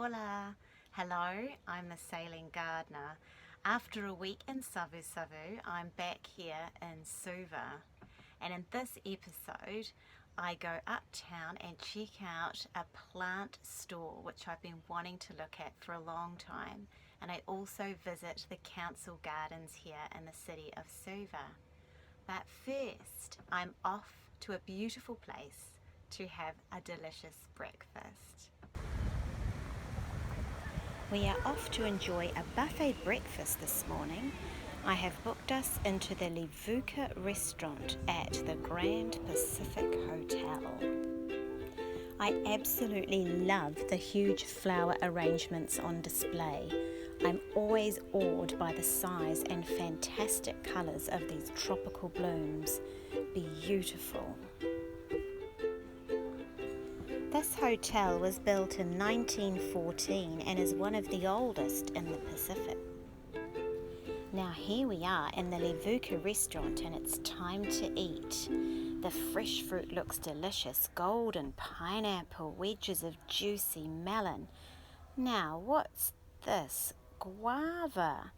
Bula. Hello, I'm a sailing gardener. After a week in Suva Fiji, I'm back here in Suva. And in this episode, I go uptown and check out a plant store which I've been wanting to look at for a long time. And I also visit the council gardens here in the city of Suva. But first, I'm off to a beautiful place to have a delicious breakfast. We are off to enjoy a buffet breakfast this morning. I have booked us into the Levuka restaurant at the Grand Pacific Hotel. I absolutely love the huge flower arrangements on display. I'm always awed by the size and fantastic colours of these tropical blooms. Beautiful. This hotel was built in 1914 and is one of the oldest in the Pacific. Now here we are in the Levuka restaurant and it's time to eat. The fresh fruit looks delicious, golden pineapple, wedges of juicy melon. Now what's this? Guava.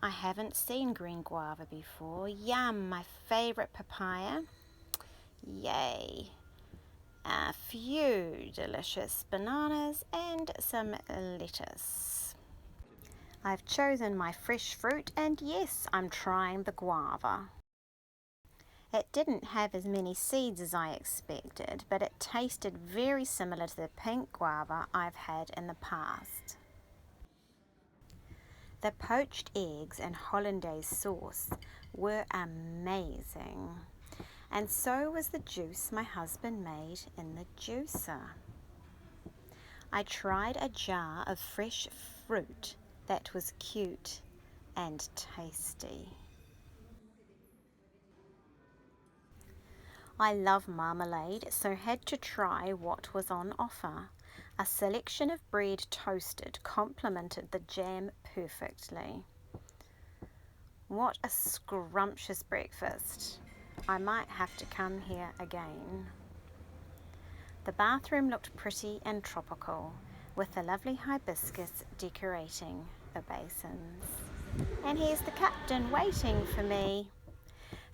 I haven't seen green guava before. Yum, my favourite papaya. Yay. A few delicious bananas and some lettuce. I've chosen my fresh fruit and yes, I'm trying the guava. It didn't have as many seeds as I expected, but it tasted very similar to the pink guava I've had in the past. The poached eggs and hollandaise sauce were amazing. And so was the juice my husband made in the juicer. I tried a jar of fresh fruit that was cute and tasty. I love marmalade, so had to try what was on offer. A selection of bread toasted complemented the jam perfectly. What a scrumptious breakfast. I might have to come here again. The bathroom looked pretty and tropical, with the lovely hibiscus decorating the basins. And here's the captain waiting for me.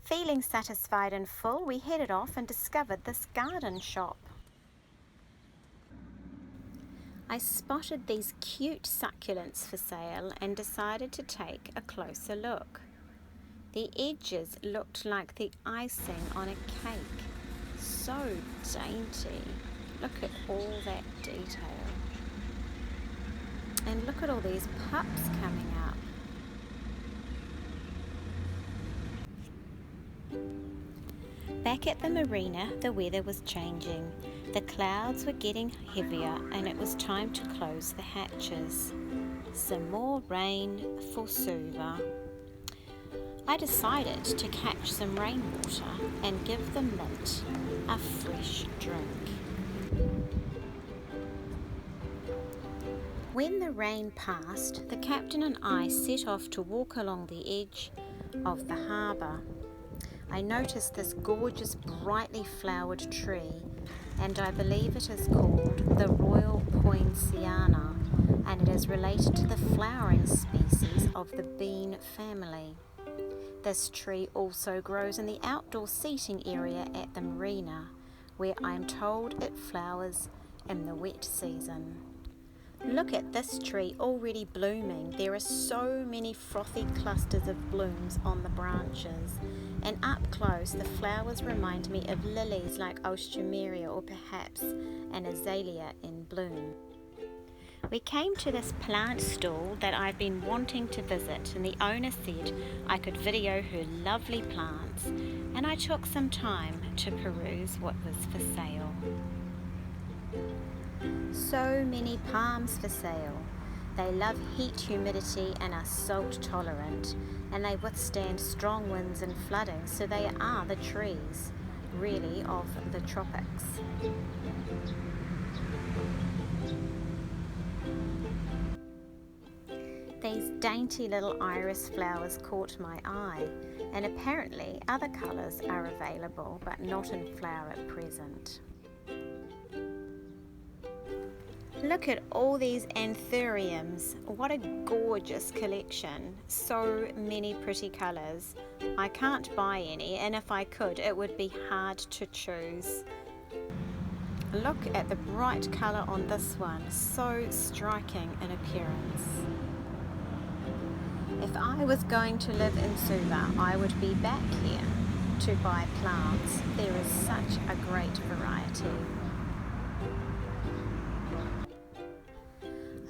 Feeling satisfied and full, we headed off and discovered this garden shop. I spotted these cute succulents for sale and decided to take a closer look. The edges looked like the icing on a cake. So dainty. Look at all that detail. And look at all these pups coming up. Back at the marina, the weather was changing. The clouds were getting heavier and it was time to close the hatches. Some more rain for Suva. I decided to catch some rainwater and give the mint a fresh drink. When the rain passed, the captain and I set off to walk along the edge of the harbour. I noticed this gorgeous brightly flowered tree and I believe it is called the Royal Poinciana and it is related to the flowering species of the bean family. This tree also grows in the outdoor seating area at the marina, where I'm told it flowers in the wet season. Look at this tree already blooming. There are so many frothy clusters of blooms on the branches, and up close the flowers remind me of lilies like Alstroemeria or perhaps an azalea in bloom. We came to this plant stall that I've been wanting to visit and the owner said I could video her lovely plants and I took some time to peruse what was for sale. So many palms for sale. They love heat, humidity and are salt tolerant and they withstand strong winds and flooding, so they are the trees really of the tropics. These dainty little iris flowers caught my eye, and apparently other colours are available but not in flower at present. Look at all these anthuriums. What a gorgeous collection. So many pretty colours. I can't buy any, and if I could, it would be hard to choose. Look at the bright colour on this one. So striking in appearance. If I was going to live in Suva, I would be back here to buy plants. There is such a great variety.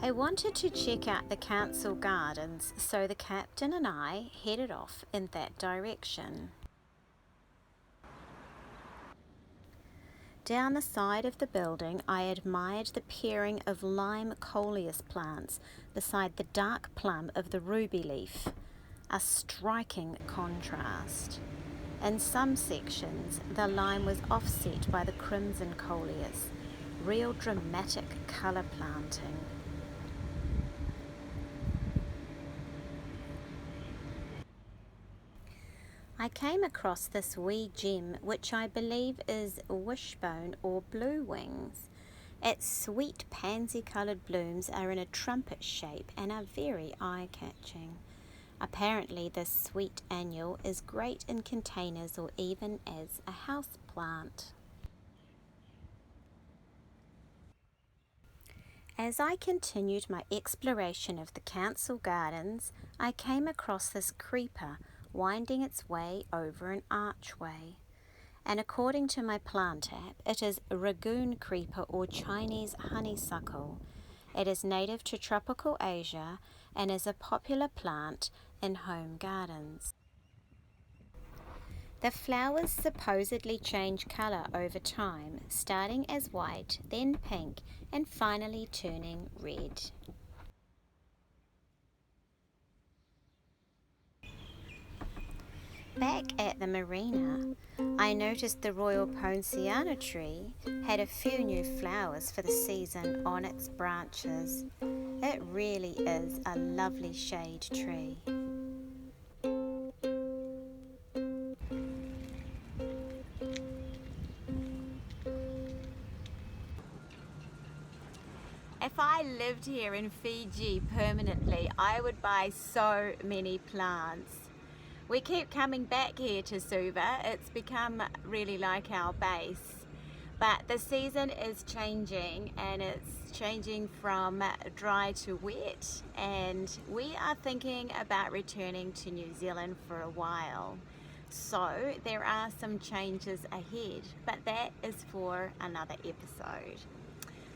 I wanted to check out the council gardens, so the captain and I headed off in that direction. Down the side of the building, I admired the pairing of lime coleus plants beside the dark plum of the ruby leaf, a striking contrast. In some sections, the lime was offset by the crimson coleus, real dramatic colour planting. I came across this wee gem, which I believe is wishbone or blue wings. Its sweet pansy-coloured blooms are in a trumpet shape and are very eye-catching. Apparently this sweet annual is great in containers or even as a house plant. As I continued my exploration of the council gardens, I came across this creeper winding its way over an archway. And according to my plant app, it is Ragoon creeper or Chinese honeysuckle. It is native to tropical Asia and is a popular plant in home gardens. The flowers supposedly change colour over time, starting as white, then pink, and finally turning red. Back at the marina, I noticed the royal poinciana tree had a few new flowers for the season on its branches. It really is a lovely shade tree. If I lived here in Fiji permanently, I would buy so many plants. We keep coming back here to Suva. It's become really like our base. But the season is changing, and it's changing from dry to wet, and we are thinking about returning to New Zealand for a while. So there are some changes ahead, but that is for another episode.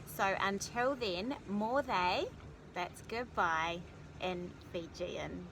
So until then, more that's goodbye in Fijian.